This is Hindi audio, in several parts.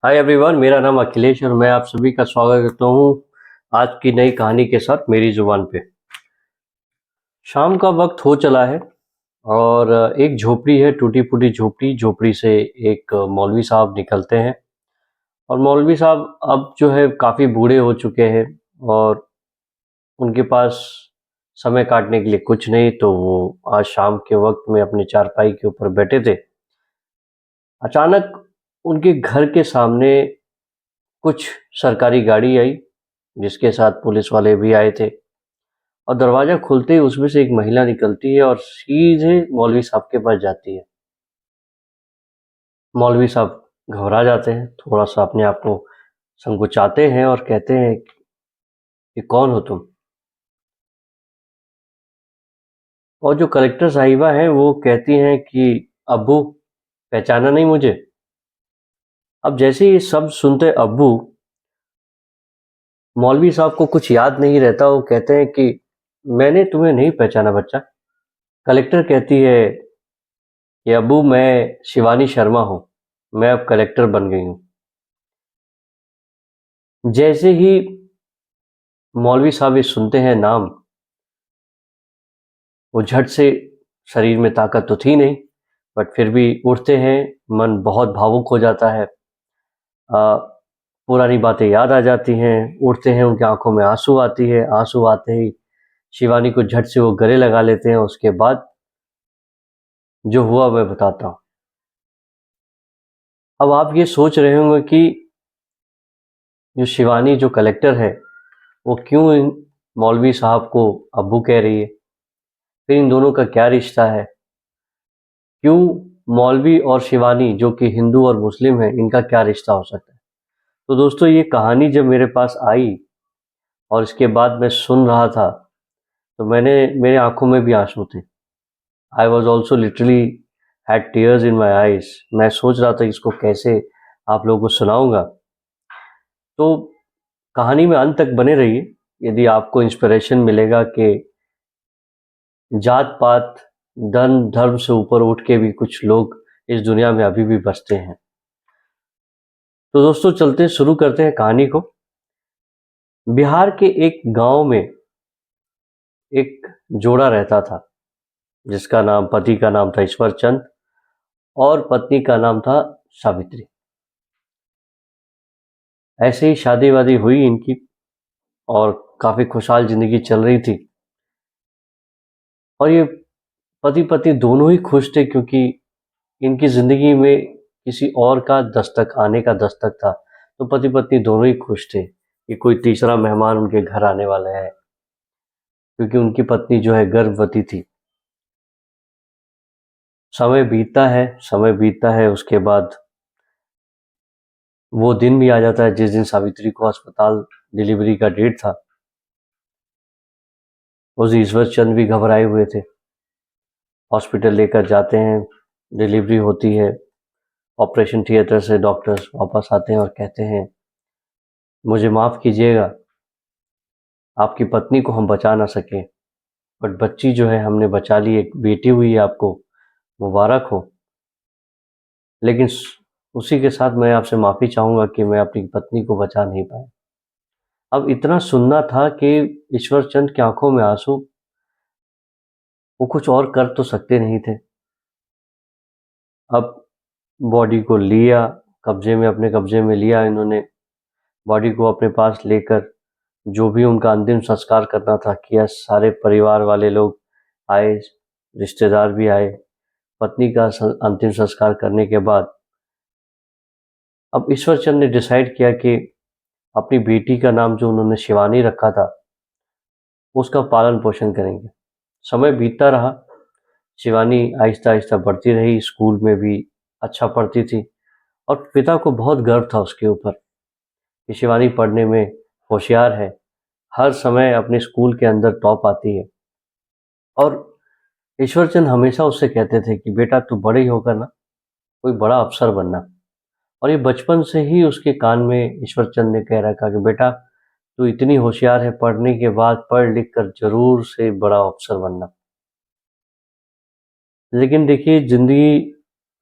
हाय एवरीवन, मेरा नाम अखिलेश और मैं आप सभी का स्वागत करता हूँ आज की नई कहानी के साथ मेरी जुबान पे। शाम का वक्त हो चला है और एक झोपड़ी है, टूटी फूटी झोपड़ी। झोपड़ी से एक मौलवी साहब निकलते हैं और मौलवी साहब अब जो है काफ़ी बूढ़े हो चुके हैं और उनके पास समय काटने के लिए कुछ नहीं, तो वो आज शाम के वक्त में अपने चारपाई के ऊपर बैठे थे। अचानक उनके घर के सामने कुछ सरकारी गाड़ी आई, जिसके साथ पुलिस वाले भी आए थे। और दरवाज़ा खुलते ही उसमें से एक महिला निकलती है और सीधे मौलवी साहब के पास जाती है। मौलवी साहब घबरा जाते हैं, थोड़ा-सा अपने आप को संकुचाते हैं और कहते हैं कि कौन हो तुम? और जो कलेक्टर साहिबा हैं वो कहती हैं कि अब्बू, पहचाना नहीं मुझे? अब जैसे ही ये शब्द सुनते अब्बू, मौलवी साहब को कुछ याद नहीं रहता। वो कहते हैं कि मैंने तुम्हें नहीं पहचाना बच्चा। कलेक्टर कहती है कि अब्बू, मैं शिवानी शर्मा हूँ, मैं अब कलेक्टर बन गई हूँ। जैसे ही मौलवी साहब ये सुनते हैं नाम, वो झट से, शरीर में ताकत तो थी नहीं, बट फिर भी उठते हैं। मन बहुत भावुक हो जाता है। पुरानी बातें याद आ जाती हैं। उठते हैं, उनकी आंखों में आंसू आती है। आंसू आते ही शिवानी को झट से वो गले लगा लेते हैं। उसके बाद जो हुआ मैं बताता हूँ। अब आप ये सोच रहे होंगे कि जो शिवानी जो कलेक्टर है वो क्यों इन मौलवी साहब को अब्बू कह रही है? फिर इन दोनों का क्या रिश्ता है? क्यों मौलवी और शिवानी, जो कि हिंदू और मुस्लिम है, इनका क्या रिश्ता हो सकता है? तो दोस्तों, ये कहानी जब मेरे पास आई और इसके बाद मैं सुन रहा था, तो मेरे आंखों में भी आंसू थे। I was also literally had tears in my eyes. मैं सोच रहा था कि इसको कैसे आप लोगों को सुनाऊंगा। तो कहानी में अंत तक बने रहिए, यदि आपको इंस्पिरेशन मिलेगा कि जात पात, धन धर्म से ऊपर उठ के भी कुछ लोग इस दुनिया में अभी भी बसते हैं। तो दोस्तों, चलते शुरू करते हैं कहानी को। बिहार के एक गांव में एक जोड़ा रहता था, जिसका नाम, पति का नाम था ईश्वर चंद और पत्नी का नाम था सावित्री। ऐसे ही शादी वादी हुई इनकी और काफी खुशहाल जिंदगी चल रही थी। और ये पति पत्नी दोनों ही खुश थे, क्योंकि इनकी जिंदगी में किसी और का दस्तक, आने का दस्तक था। तो पति पत्नी दोनों ही खुश थे कि कोई तीसरा मेहमान उनके घर आने वाला है, क्योंकि उनकी पत्नी जो है गर्भवती थी। समय बीतता है, समय बीतता है, उसके बाद वो दिन भी आ जाता है जिस दिन सावित्री को अस्पताल डिलीवरी का डेट था। उस ईश्वर चंद भी घबराए हुए थे। हॉस्पिटल लेकर जाते हैं, डिलीवरी होती है। ऑपरेशन थिएटर से डॉक्टर्स वापस आते हैं और कहते हैं, मुझे माफ़ कीजिएगा, आपकी पत्नी को हम बचा ना सके, बट बच्ची जो है हमने बचा ली, एक बेटी हुई है आपको, मुबारक हो। लेकिन उसी के साथ मैं आपसे माफ़ी चाहूँगा कि मैं अपनी पत्नी को बचा नहीं पाया। अब इतना सुनना था कि ईश्वर चंद की आंखों में आंसू, वो कुछ और कर तो सकते नहीं थे। अब बॉडी को लिया, अपने कब्जे में लिया इन्होंने। बॉडी को अपने पास लेकर जो भी उनका अंतिम संस्कार करना था किया। सारे परिवार वाले लोग आए, रिश्तेदार भी आए। पत्नी का अंतिम संस्कार करने के बाद अब ईश्वर चंद ने डिसाइड किया कि अपनी बेटी का नाम जो उन्होंने शिवानी रखा था, उसका पालन पोषण करेंगे। समय बीतता रहा, शिवानी आहिस्ता आहिस्ता बढ़ती रही, स्कूल में भी अच्छा पढ़ती थी और पिता को बहुत गर्व था उसके ऊपर कि शिवानी पढ़ने में होशियार है, हर समय अपने स्कूल के अंदर टॉप आती है। और ईश्वरचंद हमेशा उससे कहते थे कि बेटा, तू बड़े ही होकर ना कोई बड़ा अफसर बनना। और ये बचपन से ही उसके कान में ईश्वरचंद ने कह रखा कि बेटा, तू इतनी होशियार है, पढ़ने के बाद पढ़ लिख कर जरूर से बड़ा अफसर बनना। लेकिन देखिए, जिंदगी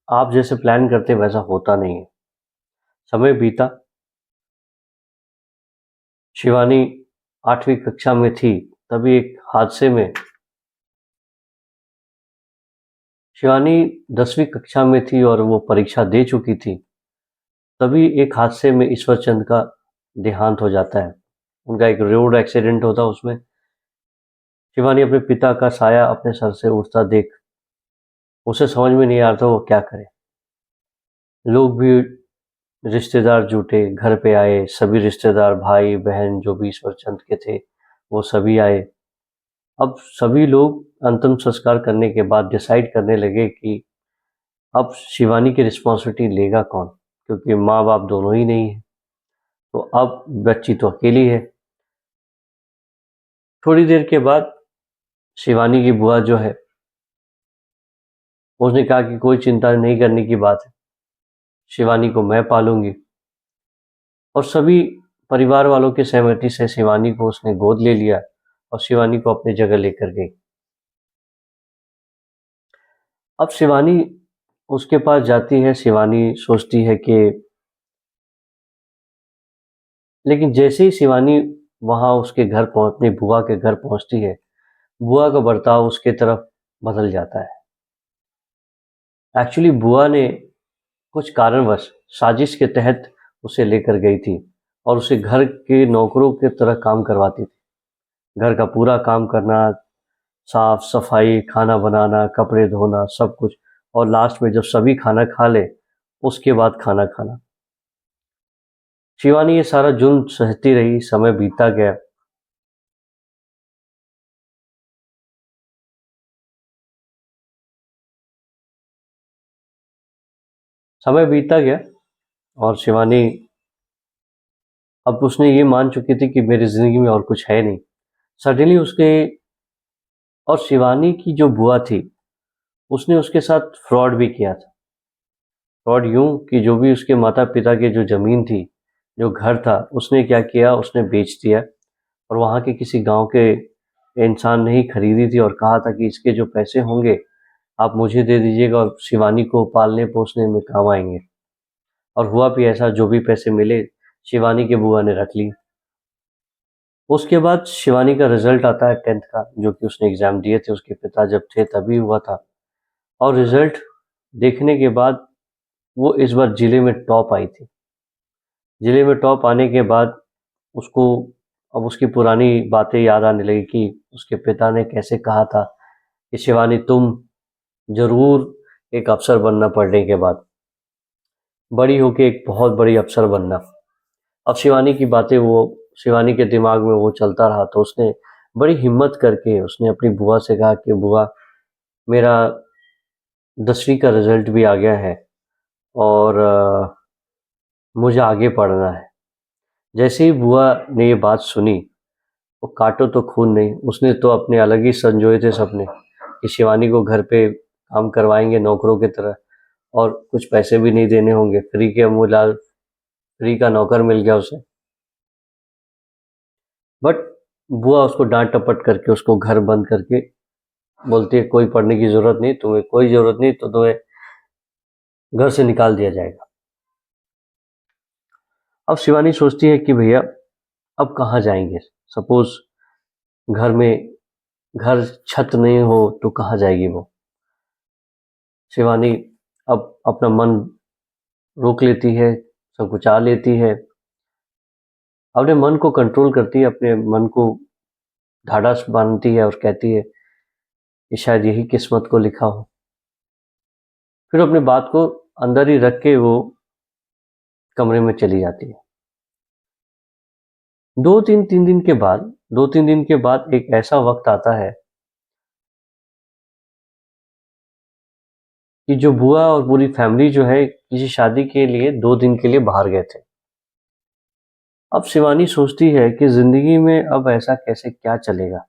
आप जैसे प्लान करते वैसा होता नहीं है। समय बीता, शिवानी 8वीं कक्षा में थी, तभी एक हादसे में शिवानी 10वीं कक्षा में थी और वो परीक्षा दे चुकी थी। तभी एक हादसे में ईश्वर चंद का देहांत हो जाता है। उनका एक रोड एक्सीडेंट होता, उसमें शिवानी अपने पिता का साया अपने सर से उठता देख उसे समझ में नहीं आ रहा था वो क्या करे। लोग भी, रिश्तेदार जुटे, घर पे आए, सभी रिश्तेदार, भाई बहन जो भी ईश्वर चंद के थे वो सभी आए। अब सभी लोग अंतिम संस्कार करने के बाद डिसाइड करने लगे कि अब शिवानी की रिस्पॉन्सिबिलिटी लेगा कौन, क्योंकि माँ बाप दोनों ही नहीं है, तो अब बच्ची तो अकेली है। थोड़ी देर के बाद शिवानी की बुआ जो है उसने कहा कि कोई चिंता नहीं करने की बात है, शिवानी को मैं पालूंगी। और सभी परिवार वालों की सहमति से शिवानी को उसने गोद ले लिया और शिवानी को अपनी जगह लेकर गई। अब शिवानी उसके पास जाती है, शिवानी सोचती है कि, लेकिन जैसे ही शिवानी वहां उसके घर अपनी बुआ के घर पहुंचती है, बुआ का बर्ताव उसके तरफ बदल जाता है। एक्चुअली बुआ ने कुछ कारणवश साजिश के तहत उसे लेकर गई थी और उसे घर के नौकरों की तरह काम करवाती थी। घर का पूरा काम करना, साफ सफाई, खाना बनाना, कपड़े धोना, सब कुछ। और लास्ट में जब सभी खाना खा ले उसके बाद खाना खाना। शिवानी ये सारा जुल्म सहती रही, समय बीता गया। समय बीता गया और शिवानी, अब उसने ये मान चुकी थी कि मेरी जिंदगी में और कुछ है नहीं। सडनली उसके और शिवानी की जो बुआ थी उसने उसके साथ फ्रॉड भी किया था। फ्रॉड यूं कि जो भी उसके माता पिता की जो जमीन थी, जो घर था, उसने क्या किया, उसने बेच दिया और वहाँ के किसी गांव के इंसान ने ही खरीदी थी और कहा था कि इसके जो पैसे होंगे आप मुझे दे दीजिएगा और शिवानी को पालने पोसने में काम आएंगे। और हुआ भी ऐसा, जो भी पैसे मिले शिवानी के बुआ ने रख ली। उसके बाद शिवानी का रिजल्ट आता है 10th का, जो कि उसने एग्जाम दिए थे, उसके पिता जब थे तभी हुआ था। और रिजल्ट देखने के बाद वो इस बार जिले में टॉप आई थी। जिले में टॉप आने के बाद उसको अब उसकी पुरानी बातें याद आने लगी कि उसके पिता ने कैसे कहा था कि शिवानी तुम जरूर एक अफसर बनना, पढ़ने के बाद बड़ी होके एक बहुत बड़ी अफसर बनना। अब शिवानी की बातें, वो शिवानी के दिमाग में वो चलता रहा, तो उसने बड़ी हिम्मत करके उसने अपनी बुआ से कहा कि बुआ, मेरा 10वीं का रिजल्ट भी आ गया है और मुझे आगे पढ़ना है। जैसे ही बुआ ने ये बात सुनी, वो काटो तो खून नहीं, उसने तो अपने अलग ही संजोए थे सपने कि शिवानी को घर पे काम करवाएंगे नौकरों की तरह और कुछ पैसे भी नहीं देने होंगे, फ्री के अमूलाल फ्री का नौकर मिल गया उसे। बट बुआ उसको डांट टपट करके उसको घर बंद करके बोलती है कोई पढ़ने की जरूरत नहीं, तुम्हें कोई जरूरत नहीं, तो तुम्हें घर से निकाल दिया जाएगा। अब शिवानी सोचती है कि भैया अब कहाँ जाएंगे, सपोज घर में घर छत नहीं हो तो कहाँ जाएगी वो। शिवानी अब अपना मन रोक लेती है, संकुचा लेती है, अपने मन को कंट्रोल करती है, अपने मन को ढाढ़स बांधती है और कहती है कि शायद यही किस्मत को लिखा हो। फिर अपने बात को अंदर ही रख के वो कमरे में चली जाती है। तीन दिन के बाद 2-3 दिन के बाद एक ऐसा वक्त आता है कि जो बुआ और पूरी फैमिली जो है किसी शादी के लिए 2 दिन के लिए बाहर गए थे। अब शिवानी सोचती है कि जिंदगी में अब ऐसा कैसे क्या चलेगा।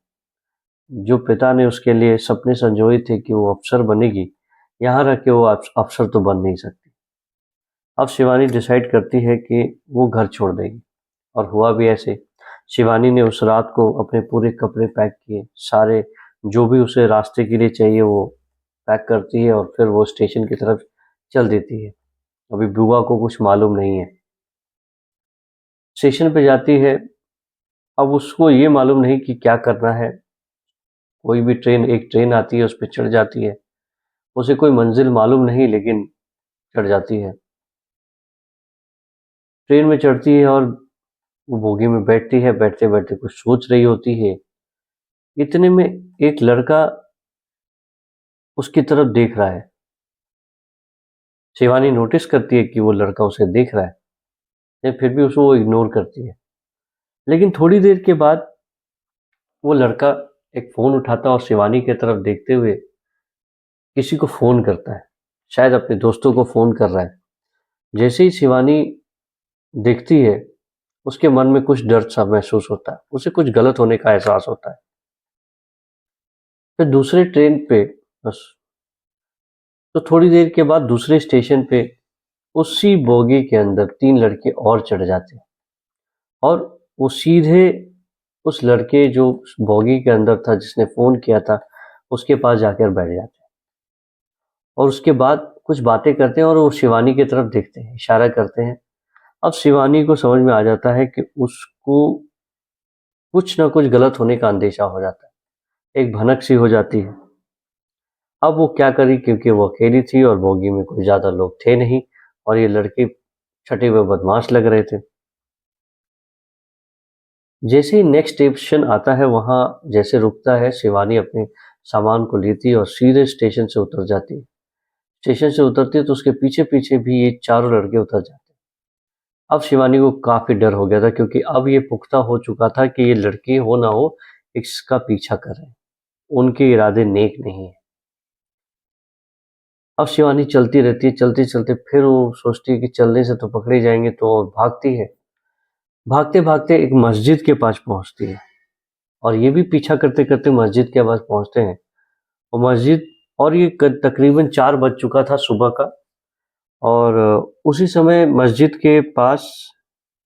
जो पिता ने उसके लिए सपने संजोए थे कि वो अफसर बनेगी, यहाँ रह के वो अफसर तो बन नहीं सकती। अब शिवानी डिसाइड करती है कि वो घर छोड़ देगी और हुआ भी ऐसे। शिवानी ने उस रात को अपने पूरे कपड़े पैक किए, सारे जो भी उसे रास्ते के लिए चाहिए वो पैक करती है और फिर वो स्टेशन की तरफ चल देती है। अभी बुआ को कुछ मालूम नहीं है। स्टेशन पे जाती है। अब उसको ये मालूम नहीं कि क्या करना है। कोई भी एक ट्रेन आती है, उस पे चढ़ जाती है। उसे कोई मंजिल मालूम नहीं, लेकिन चढ़ जाती है। ट्रेन में चढ़ती है और वो बोगी में बैठती है। बैठते-बैठते कुछ सोच रही होती है। इतने में एक लड़का उसकी तरफ देख रहा है। शिवानी नोटिस करती है कि वो लड़का उसे देख रहा है, लेकिन फिर भी उसको वो इग्नोर करती है। लेकिन थोड़ी देर के बाद वो लड़का एक फ़ोन उठाता है और शिवानी की तरफ देखते हुए किसी को फ़ोन करता है। शायद अपने दोस्तों को फ़ोन कर रहा है। जैसे ही शिवानी देखती है, उसके मन में कुछ डर सा महसूस होता है। उसे कुछ गलत होने का एहसास होता है। फिर दूसरे ट्रेन पे बस तो थोड़ी देर के बाद दूसरे स्टेशन पे उसी बोगी के अंदर 3 लड़के और चढ़ जाते हैं और वो सीधे उस लड़के जो उस बोगी के अंदर था, जिसने फ़ोन किया था, उसके पास जाकर बैठ जाते हैं और उसके बाद कुछ बातें करते हैं और वो शिवानी की तरफ देखते हैं, इशारा करते हैं। अब शिवानी को समझ में आ जाता है कि उसको कुछ न कुछ गलत होने का अंदेशा हो जाता है। एक भनक सी हो जाती है। अब वो क्या करी, क्योंकि वो अकेली थी और बोगी में कोई ज़्यादा लोग थे नहीं और ये लड़के छठे हुए बदमाश लग रहे थे। जैसे ही नेक्स्ट स्टेशन आता है, वहाँ जैसे रुकता है, शिवानी अपने सामान को लेती है और सीधे स्टेशन से उतर जाती है। स्टेशन से उतरती है तो उसके पीछे-पीछे भी ये चारों लड़के उतर जाते हैं। अब शिवानी को काफ़ी डर हो गया था, क्योंकि अब ये पुख्ता हो चुका था कि ये लड़के हो ना हो इसका पीछा कर रहे हैं। उनके इरादे नेक नहीं है। अब शिवानी चलती रहती है, चलते-चलते फिर वो सोचती है कि चलने से तो पकड़े जाएँगे, तो और भागती है। भागते-भागते एक मस्जिद के पास पहुँचती है और ये भी पीछा करते-करते मस्जिद के पास पहुँचते हैं। और मस्जिद और ये तकरीबन 4 बज चुका था सुबह का और उसी समय मस्जिद के पास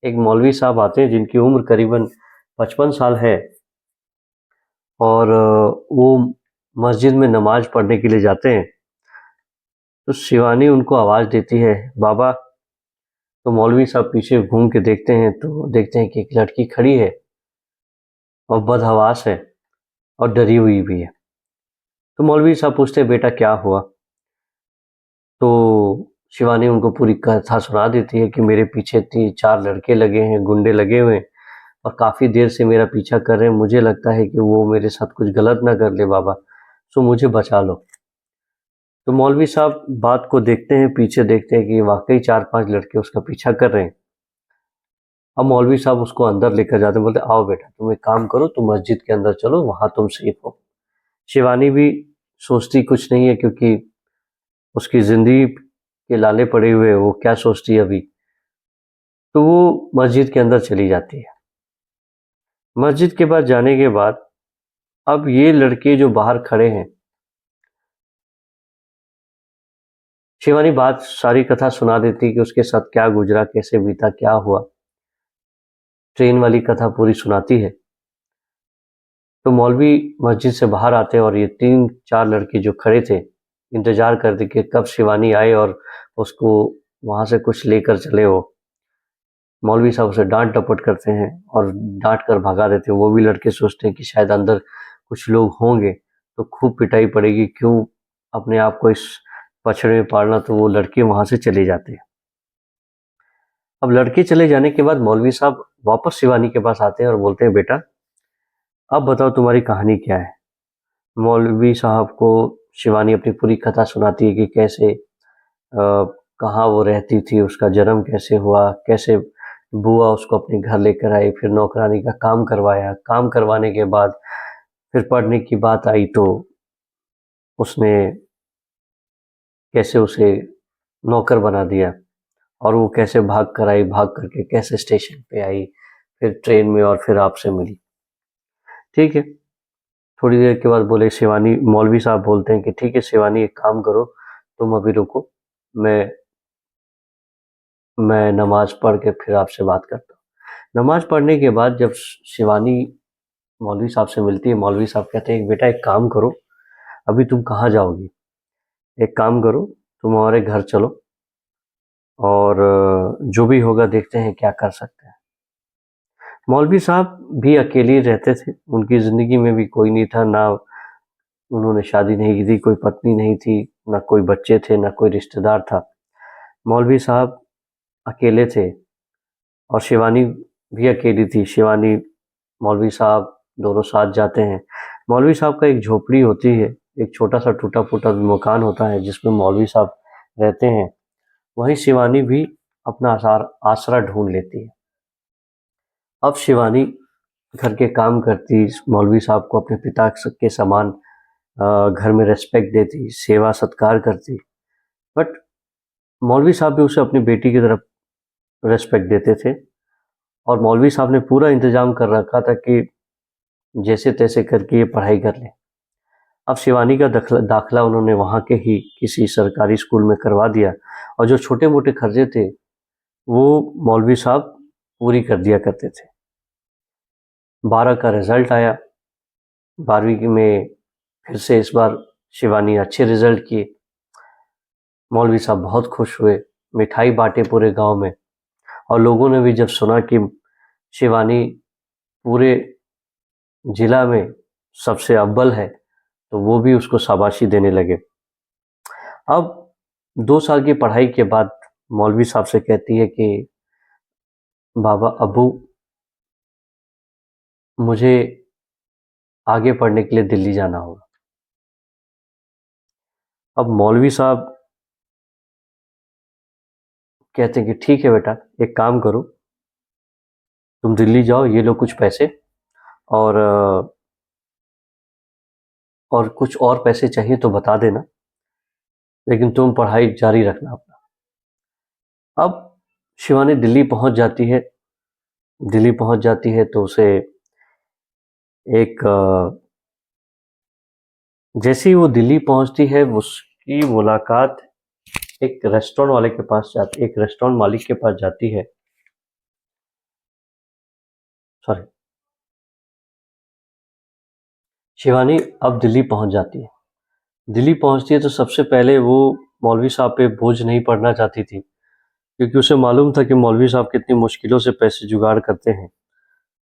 एक मौलवी साहब आते हैं, जिनकी उम्र करीबन 55 साल है और वो मस्जिद में नमाज़ पढ़ने के लिए जाते हैं। तो शिवानी उनको आवाज़ देती है, बाबा। तो मौलवी साहब पीछे घूम के देखते हैं तो देखते हैं कि एक लड़की खड़ी है और बदहवास है और डरी हुई भी है। तो मौलवी साहब पूछते हैं, बेटा क्या हुआ? तो शिवानी उनको पूरी कथा सुना देती है कि मेरे पीछे 3-4 लड़के लगे हैं, गुंडे लगे हुए हैं और काफ़ी देर से मेरा पीछा कर रहे हैं। मुझे लगता है कि वो मेरे साथ कुछ गलत ना कर ले बाबा, सो मुझे बचा लो। तो मौलवी साहब बात को देखते हैं, पीछे देखते हैं कि वाक़ई 4-5 लड़के उसका पीछा कर रहे हैं। अब मौलवी साहब उसको अंदर लेकर जाते हैं, बोलते आओ बेटा, तुम एक काम करो, तुम मस्जिद के अंदर चलो, वहाँ तुम सेफ हो। शिवानी भी सोचती कुछ नहीं है, क्योंकि उसकी ज़िंदगी के लाले पड़े हुए हैं, वो क्या सोचती है अभी। तो वो मस्जिद के अंदर चली जाती है। मस्जिद के पास जाने के बाद अब ये लड़के जो बाहर खड़े हैं, शिवानी बात सारी कथा सुना देती है कि उसके साथ क्या गुजरा, कैसे बीता, क्या हुआ। ट्रेन वाली कथा पूरी सुनाती है। तो मौलवी मस्जिद से बाहर आते हैं और ये 3-4 लड़के जो खड़े थे, इंतज़ार करते कि कब शिवानी आए और उसको वहाँ से कुछ लेकर चले वो। मौलवी साहब उसे डांट डपट करते हैं और डांट कर भगा देते हैं। वो भी लड़के सोचते हैं कि शायद अंदर कुछ लोग होंगे तो खूब पिटाई पड़ेगी, क्यों अपने आप को इस पछड़े में पालना। तो वो लड़के वहाँ से चले जाते हैं। अब लड़के चले जाने के बाद मौलवी साहब वापस शिवानी के पास आते हैं और बोलते हैं, बेटा अब बताओ तुम्हारी कहानी क्या है। मौलवी साहब को शिवानी अपनी पूरी कथा सुनाती है कि कैसे कहाँ वो रहती थी, उसका जन्म कैसे हुआ, कैसे बुआ उसको अपने घर लेकर आई, फिर नौकरानी का काम करवाया, काम करवाने के बाद फिर पढ़ने की बात आई तो उसने कैसे उसे नौकर बना दिया और वो कैसे भाग कर आई, भाग करके कैसे स्टेशन पे आई, फिर ट्रेन में और फिर आपसे मिली। ठीक है। थोड़ी देर के बाद बोले शिवानी, मौलवी साहब बोलते हैं कि ठीक है शिवानी, एक काम करो, तुम अभी रुको, मैं मैं नमाज पढ़ के फिर आपसे बात करता हूँ। नमाज पढ़ने के बाद जब शिवानी मौलवी साहब से मिलती है, मौलवी साहब कहते हैं, बेटा एक काम करो, अभी तुम कहाँ जाओगी? एक काम करो, तुम हमारे घर चलो और जो भी होगा देखते हैं क्या कर सकते हैं। मौलवी साहब भी अकेले ही रहते थे, उनकी ज़िंदगी में भी कोई नहीं था, ना उन्होंने शादी नहीं की थी, कोई पत्नी नहीं थी, ना कोई बच्चे थे, ना कोई रिश्तेदार था। मौलवी साहब अकेले थे और शिवानी भी अकेली थी। शिवानी, मौलवी साहब दोनों साथ जाते हैं। मौलवी साहब का एक झोपड़ी होती है, एक छोटा-सा टूटा-फूटा मकान होता है जिसमें मौलवी साहब रहते हैं। वहीं शिवानी भी अपना आसरा ढूँढ लेती है। अब शिवानी घर के काम करती, मौलवी साहब को अपने पिता के समान घर में रिस्पेक्ट देती, सेवा सत्कार करती। बट मौलवी साहब भी उसे अपनी बेटी की तरफ रिस्पेक्ट देते थे और मौलवी साहब ने पूरा इंतजाम कर रखा था कि जैसे तैसे करके ये पढ़ाई कर ले। अब शिवानी का दाखिला उन्होंने वहाँ के ही किसी सरकारी स्कूल में करवा दिया और जो छोटे मोटे खर्चे थे वो मौलवी साहब पूरी कर दिया करते थे। 12 का रिजल्ट आया, 12वीं में फिर से इस बार शिवानी अच्छे रिजल्ट किए। मौलवी साहब बहुत खुश हुए, मिठाई बांटे पूरे गांव में और लोगों ने भी जब सुना कि शिवानी पूरे जिला में सबसे अव्वल है तो वो भी उसको शाबाशी देने लगे। अब 2 साल की पढ़ाई के बाद मौलवी साहब से कहती है कि बाबा अब्बू, मुझे आगे पढ़ने के लिए दिल्ली जाना होगा। अब मौलवी साहब कहते हैं कि ठीक है बेटा, एक काम करो, तुम दिल्ली जाओ, ये लो कुछ पैसे और कुछ और पैसे चाहिए तो बता देना, लेकिन तुम पढ़ाई जारी रखना अपना। अब शिवानी दिल्ली पहुंच जाती है। दिल्ली पहुंच जाती है तो उसे एक जैसे ही वो दिल्ली पहुंचती है उसकी मुलाकात एक रेस्टोरेंट वाले के पास जाती, एक रेस्टोरेंट मालिक के पास जाती है। सॉरी, शिवानी अब दिल्ली पहुंच जाती है। दिल्ली पहुंचती है तो सबसे पहले वो मौलवी साहब पे बोझ नहीं पड़ना चाहती थी, क्योंकि उसे मालूम था कि मौलवी साहब कितनी मुश्किलों से पैसे जुगाड़ करते हैं।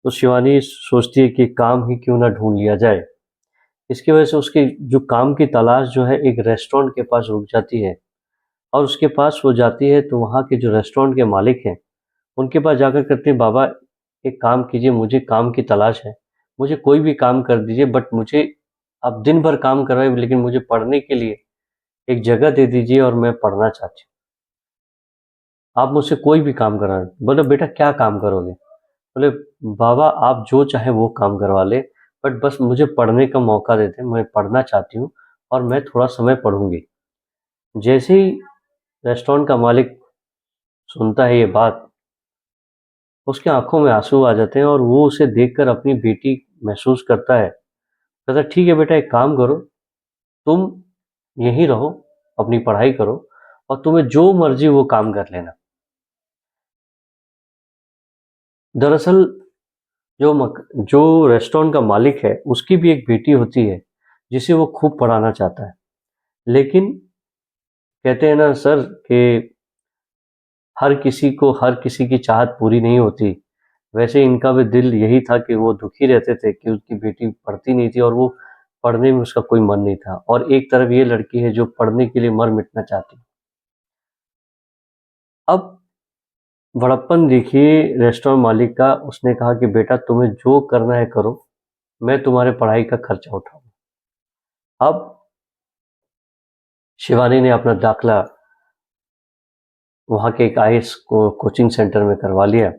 तो शिवानी सोचती है कि काम ही क्यों ना ढूंढ लिया जाए। इसकी वजह से उसकी जो काम की तलाश जो है एक रेस्टोरेंट के पास रुक जाती है और उसके पास वो जाती है तो वहाँ के जो रेस्टोरेंट के मालिक हैं उनके पास जाकर कहती है, बाबा एक काम कीजिए, मुझे काम की तलाश है, मुझे कोई भी काम कर दीजिए, बट मुझे आप दिन भर काम करवाइए लेकिन मुझे पढ़ने के लिए एक जगह दे दीजिए और मैं पढ़ना चाहती हूँ। आप मुझसे कोई भी काम करा। बोले बेटा क्या काम करोगे? बोले बाबा आप जो चाहे वो काम करवा ले, बट बस मुझे पढ़ने का मौका देते, मैं पढ़ना चाहती हूँ और मैं थोड़ा समय पढ़ूंगी। जैसे ही रेस्टोरेंट का मालिक सुनता है ये बात, उसके आंखों में आंसू आ जाते हैं और वो उसे देखकर अपनी बेटी महसूस करता है। कहता है ठीक है बेटा, एक काम करो, तुम यहीं रहो, अपनी पढ़ाई करो और तुम्हें जो मर्जी वो काम कर लेना। दरअसल जो रेस्टोरेंट का मालिक है उसकी भी एक बेटी होती है जिसे वो खूब पढ़ाना चाहता है, लेकिन कहते हैं ना सर कि हर किसी की चाहत पूरी नहीं होती। वैसे इनका भी दिल यही था कि वो दुखी रहते थे कि उसकी बेटी पढ़ती नहीं थी और वो पढ़ने में उसका कोई मन नहीं था, और एक तरफ ये लड़की है जो पढ़ने के लिए मर मिटना चाहती। अब बड़प्पन देखिए रेस्टोरेंट मालिक का, उसने कहा कि बेटा तुम्हें जो करना है करो, मैं तुम्हारे पढ़ाई का खर्चा उठाऊंगा। अब शिवानी ने अपना दाखिला वहाँ के एक आईएएस कोचिंग सेंटर में करवा लिया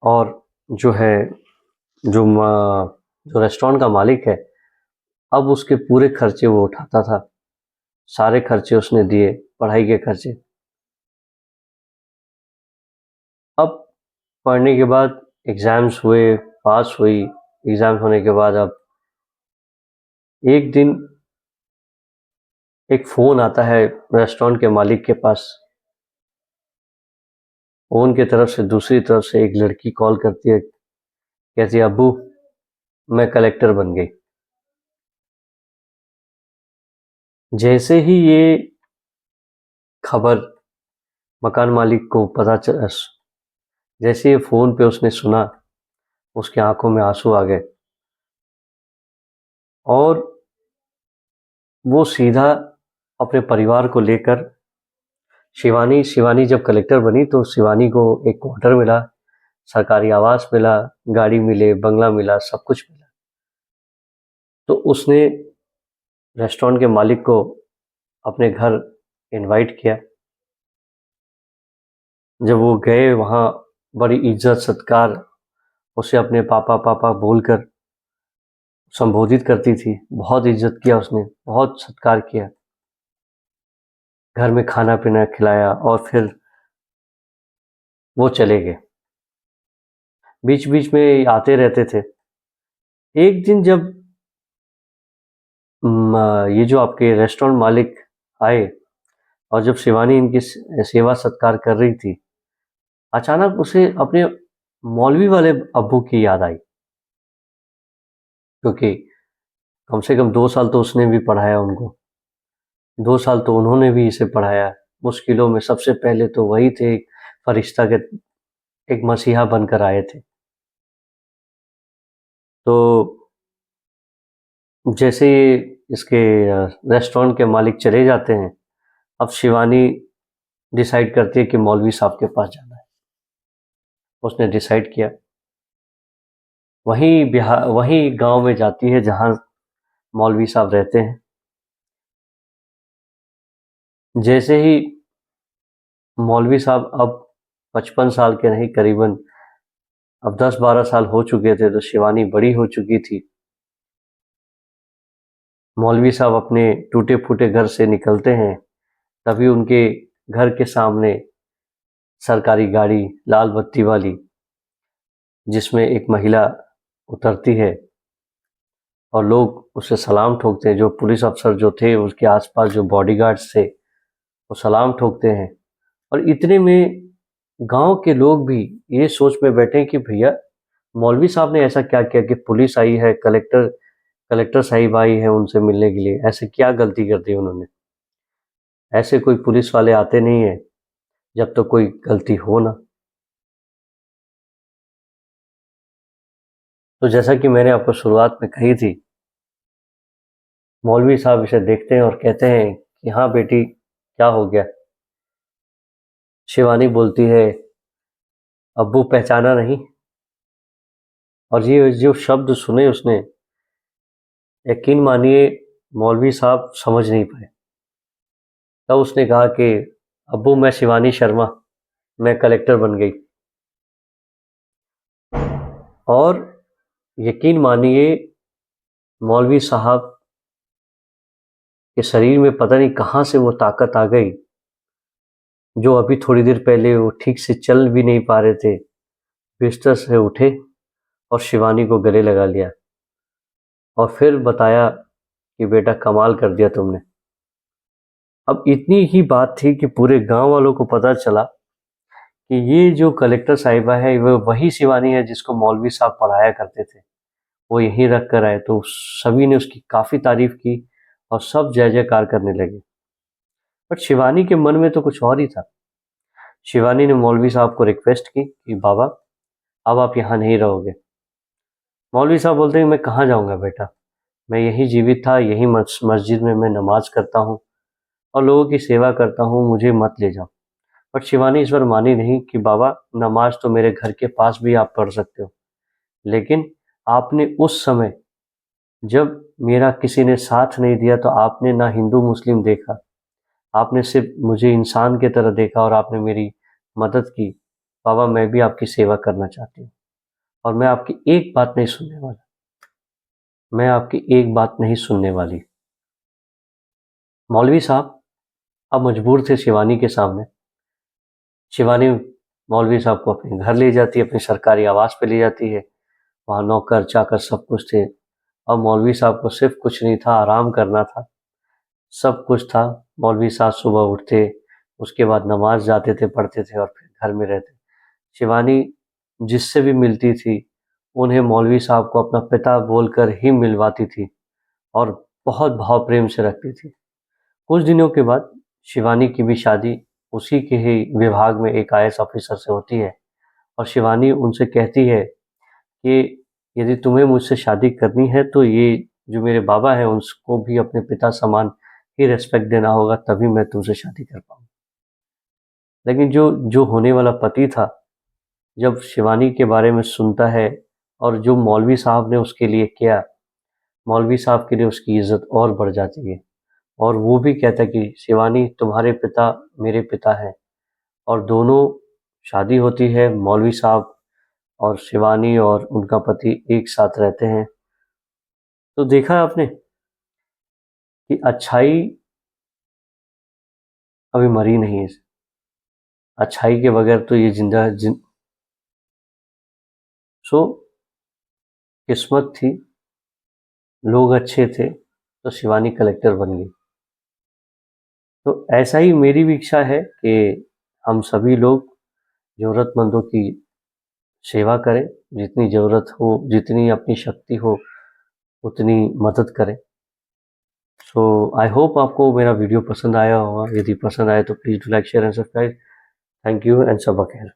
और जो है जो रेस्टोरेंट का मालिक है अब उसके पूरे खर्चे वो उठाता था। सारे खर्चे उसने दिए, पढ़ाई के खर्चे। अब पढ़ने के बाद एग्ज़ाम्स हुए, पास हुई। एग्ज़ाम्स होने के बाद अब एक दिन एक फ़ोन आता है रेस्टोरेंट के मालिक के पास। फ़ोन की तरफ से दूसरी तरफ से एक लड़की कॉल करती है, कहती है अब्बू मैं कलेक्टर बन गई। जैसे ही ये खबर मकान मालिक को जैसे ही फ़ोन पे उसने सुना, उसकी आंखों में आंसू आ गए और वो सीधा अपने परिवार को लेकर शिवानी शिवानी जब कलेक्टर बनी तो शिवानी को एक क्वार्टर मिला, सरकारी आवास मिला, गाड़ी मिले, बंगला मिला, सब कुछ मिला। तो उसने रेस्टोरेंट के मालिक को अपने घर इनवाइट किया। जब वो गए वहाँ बड़ी इज्जत सत्कार, उसे अपने पापा पापा बोलकर संबोधित करती थी। बहुत इज्जत किया उसने, बहुत सत्कार किया, घर में खाना पीना खिलाया और फिर वो चले गए। बीच बीच में आते रहते थे। एक दिन जब ये जो आपके रेस्टोरेंट मालिक आए और जब शिवानी इनकी सेवा सत्कार कर रही थी, अचानक उसे अपने मौलवी वाले अब्बू की याद आई, क्योंकि कम से कम 2 साल तो उसने भी पढ़ाया उनको, 2 साल तो उन्होंने भी इसे पढ़ाया। मुश्किलों में सबसे पहले तो वही थे, एक फरिश्ता के, एक मसीहा बनकर आए थे। तो जैसे ही इसके रेस्टोरेंट के मालिक चले जाते हैं, अब शिवानी डिसाइड करती है कि मौलवी साहब के पास जाना है। उसने डिसाइड किया, वहीं गांव में जाती है जहां मौलवी साहब रहते हैं। जैसे ही मौलवी साहब अब 55 साल के नहीं, करीबन अब 10-12 साल हो चुके थे, तो शिवानी बड़ी हो चुकी थी। मौलवी साहब अपने टूटे फूटे घर से निकलते हैं, तभी उनके घर के सामने सरकारी गाड़ी, लाल बत्ती वाली, जिसमें एक महिला उतरती है और लोग उसे सलाम ठोकते हैं। जो पुलिस अफसर जो थे, उसके आसपास जो बॉडीगार्ड्स थे, वो सलाम ठोकते हैं। और इतने में गांव के लोग भी ये सोच में बैठे हैं कि भैया, मौलवी साहब ने ऐसा क्या किया कि पुलिस आई है, कलेक्टर साहिब आई है उनसे मिलने के लिए, ऐसे क्या गलती कर दी उन्होंने? ऐसे कोई पुलिस वाले आते नहीं है जब तक तो कोई गलती हो ना। तो जैसा कि मैंने आपको शुरुआत में कही थी, मौलवी साहब इसे देखते हैं और कहते हैं कि हाँ बेटी, क्या हो गया? शिवानी बोलती है, अब्बू पहचाना नहीं। और ये जो शब्द सुने उसने, यकीन मानिए मौलवी साहब समझ नहीं पाए। तब उसने कहा कि अब्बू, मैं शिवानी शर्मा, मैं कलेक्टर बन गई। और यकीन मानिए मौलवी साहब के शरीर में पता नहीं कहाँ से वो ताकत आ गई, जो अभी थोड़ी देर पहले वो ठीक से चल भी नहीं पा रहे थे, बिस्तर से उठे और शिवानी को गले लगा लिया और फिर बताया कि बेटा, कमाल कर दिया तुमने। अब इतनी ही बात थी कि पूरे गांव वालों को पता चला कि ये जो कलेक्टर साहिबा है, वो वही शिवानी है जिसको मौलवी साहब पढ़ाया करते थे, वो यहीं रख कर आए। तो सभी ने उसकी काफ़ी तारीफ की और सब जय जयकार करने लगे। बट शिवानी के मन में तो कुछ और ही था। शिवानी ने मौलवी साहब को रिक्वेस्ट की कि बाबा, अब आप यहाँ नहीं रहोगे। मौलवी साहब बोलते हैं, मैं कहाँ जाऊँगा बेटा, मैं यहीं जीवित था, यहीं मस्जिद में मैं नमाज करता हूँ और लोगों की सेवा करता हूँ, मुझे मत ले जाओ। बट शिवानी इस बार मानी नहीं कि बाबा, नमाज तो मेरे घर के पास भी आप पढ़ सकते हो, लेकिन आपने उस समय जब मेरा किसी ने साथ नहीं दिया, तो आपने ना हिंदू मुस्लिम देखा, आपने सिर्फ मुझे इंसान की तरह देखा और आपने मेरी मदद की। बाबा, मैं भी आपकी सेवा करना चाहती हूँ और मैं आपकी एक बात नहीं सुनने वाला, मैं आपकी एक बात नहीं सुनने वाली। मौलवी साहब अब मजबूर थे शिवानी के सामने। शिवानी मौलवी साहब को अपने घर ले जाती है, अपने सरकारी आवास पे ले जाती है। वहाँ नौकर चाकर सब कुछ थे। अब मौलवी साहब को सिर्फ कुछ नहीं था, आराम करना था, सब कुछ था। मौलवी साहब सुबह उठते, उसके बाद नमाज जाते थे, पढ़ते थे और फिर घर में रहते। शिवानी जिससे भी मिलती थी, उन्हें मौलवी साहब को अपना पिता बोलकर ही मिलवाती थी और बहुत भाव प्रेम से रखती थी। कुछ दिनों के बाद शिवानी की भी शादी उसी के ही विभाग में एक आईएएस ऑफिसर से होती है और शिवानी उनसे कहती है कि यदि तुम्हें मुझसे शादी करनी है तो ये जो मेरे बाबा हैं उसको भी अपने पिता समान ही रिस्पेक्ट देना होगा, तभी मैं तुमसे शादी कर पाऊँ। लेकिन जो जो होने वाला पति था, जब शिवानी के बारे में सुनता है और जो मौलवी साहब ने उसके लिए किया, मौलवी साहब के लिए उसकी इज़्ज़त और बढ़ जाती है और वो भी कहता है कि शिवानी तुम्हारे पिता मेरे पिता हैं, और दोनों शादी होती है, मौलवी साहब और शिवानी और उनका पति एक साथ रहते हैं। तो देखा आपने कि अच्छाई अभी मरी नहीं है, अच्छाई के बगैर तो ये सो किस्मत थी, लोग अच्छे थे तो शिवानी कलेक्टर बन गई। तो ऐसा ही मेरी भी इच्छा है कि हम सभी लोग ज़रूरतमंदों की सेवा करें, जितनी ज़रूरत हो, जितनी अपनी शक्ति हो, उतनी मदद करें। सो आई होप आपको मेरा वीडियो पसंद आया होगा। यदि पसंद आए तो please do like, share and subscribe. Thank you and शब बख़ैर।